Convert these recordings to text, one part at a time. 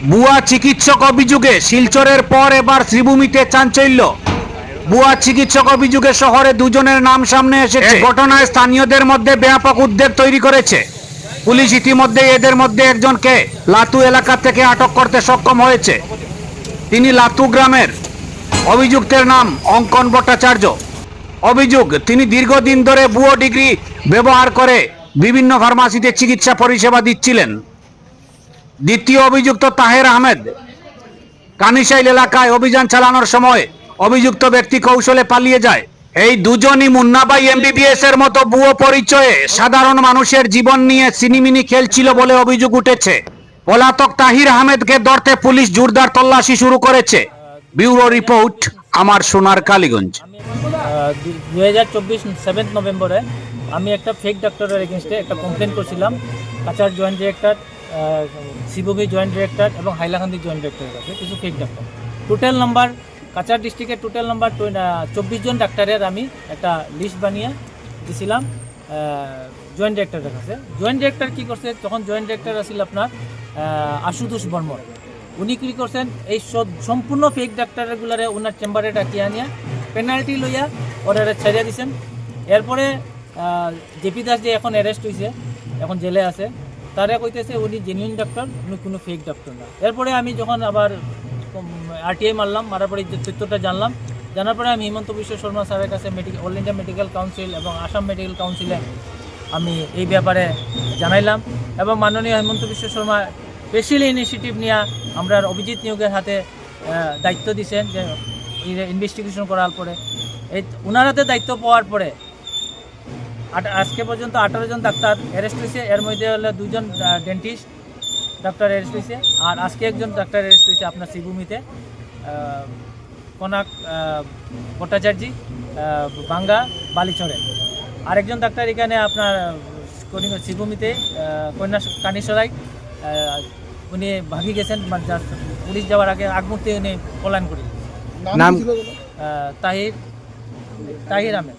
ভুয়া চিকিৎসক অভিযোগে শিলচরের পর এবার শ্রীভূমিতে চাঞ্চল্য। ভুয়া চিকিৎসক অভিযোগে শহরে দুজনের নাম সামনে এসেছে। ঘটনায় স্থানীয়দের মধ্যে ব্যাপক উদ্বেগ তৈরি করেছে। পুলিশ ইতিমধ্যে এদের মধ্যে একজনকে লাতু এলাকা থেকে আটক করতে সক্ষম হয়েছে। তিনি লাতু গ্রামের। অভিযুক্তের নাম অঙ্কন ভট্টাচার্য। অভিযোগ, তিনি দীর্ঘদিন ধরে ভুয়ো ডিগ্রি ব্যবহার করে বিভিন্ন ফার্মাসিতে চিকিৎসা পরিষেবা দিচ্ছিলেন। দ্বিতীয় অভিযুক্ত তাহের আহমেদ। কানিশাইল এলাকায় অভিযান চালানোর সময় অভিযুক্ত ব্যক্তি কৌশলে পালিয়ে যায়। এই দুজনই মুন্নাভাই এমবিবিএস এর মতো ভুয়ো পরিচয়ে সাধারণ মানুষের জীবন নিয়ে সিনিমিনি খেলছিল বলে অভিযোগ উঠেছে। পলাতক তাহির আহমেদকে ধরতে পুলিশ জোরদার তল্লাশি শুরু করেছে। ব্যুরো রিপোর্ট, আমার সোনার কালীগঞ্জ। 2024 7 নভেম্বরে আমি একটা ফেক ডাক্তারের এগেনস্টে একটা কমপ্লেন করছিলাম Cachar joint director, Sribhumi joint director এবং হাইলাকান্দি জয়েন্ট ডিরেক্টরের কাছে কিছু ফেক ডাক্তার। টোটাল নাম্বার কাছাড় ডিস্ট্রিক্টের টোটাল নাম্বার 24 জন ডাক্তারের আমি একটা লিস্ট বানিয়ে দিয়েছিলাম জয়েন্ট ডিরেক্টরের কাছে। জয়েন্ট ডিরেক্টর কী করছে, তখন জয়েন্ট ডিরেক্টর আসছিল আপনার আশুতোষ বর্মন। উনি কী করছেন, এই সম্পূর্ণ ফেক ডাক্তারগুলারে ওনার চেম্বারে ডাকিয়ে আনিয়া পেনাল্টি লইয়া ওরা ছেড়ে দিয়েছেন। এরপরে জেপি দাস যে এখন অ্যারেস্ট হয়েছে, এখন জেলে আছে, তারা কইতেছে উনি জেনুইন ডাক্তার, উনি কোনো ফেক ডাক্তার না। এরপরে আমি যখন আবার আরটিআই মারলাম, মারার পরে তথ্যটা জানার পরে আমি হিমন্ত বিশ্ব শর্মা স্যারের কাছে অল ইন্ডিয়া মেডিকেল কাউন্সিল এবং আসাম মেডিকেল কাউন্সিলে আমি এই ব্যাপারে জানাইলাম এবং মাননীয় হিমন্ত বিশ্ব শর্মা স্পেশালি ইনিশিয়েটিভ নিয়ে আমরা অভিজিৎ নিয়োগের হাতে দায়িত্ব দিয়েছেন যে ইনভেস্টিগেশন করার পরে এই ওনার হাতে দায়িত্ব পাওয়ার পরে আজকে পর্যন্ত 18 জন ডাক্তার অ্যারেস্ট হয়েছে। এর মধ্যে হলো 2 জন ডেন্টিস্ট ডাক্তার অ্যারেস্ট হয়েছে, আর আজকে একজন ডাক্তার অ্যারেস্ট হয়েছে আপনার শ্রীভূমিতে, কনক ভট্টাচার্য বাঙ্গা বালিচরে। আরেকজন ডাক্তার এখানে আপনার শ্রীভূমিতে কন্যা কানিসরাই, উনি ভাগি গেছেন, পুলিশ যাওয়ার আগে আগমুহূর্তে উনি পলায়ন করে। নাম তাহির আহমেদ।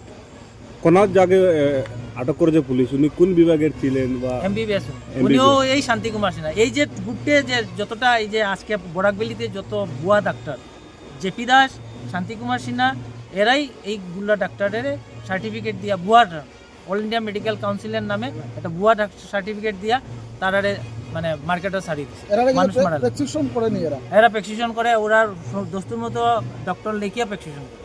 কোন জায়গায় আটক করেছে পুলিশ? উনি কোন বিভাগের ছিলেন? বা এমবিবিএস। উনিও এই শান্তি কুমার সিনহা। এই যে ঘুরতে যে যতটা এই যে আজকে বরাকবেলিতে যত ভুয়া ডাক্তার, জেপি দাস, শান্তি কুমার সিনহা, এরাই এইগুলো ডাক্তারের সার্টিফিকেট দিয়া ভুয়া অল ইন্ডিয়া মেডিকেল কাউন্সিলের নামে একটা ভুয়া সার্টিফিকেট দিয়া তারারে মানে মার্কেটে ছাড়িয়ে দিচ্ছে। মানুষ মারা এরা প্রেসক্রিপশন করে, ওরা দস্তুর মতো ডক্টর লিখিয়া প্রেসক্রিপশন করে।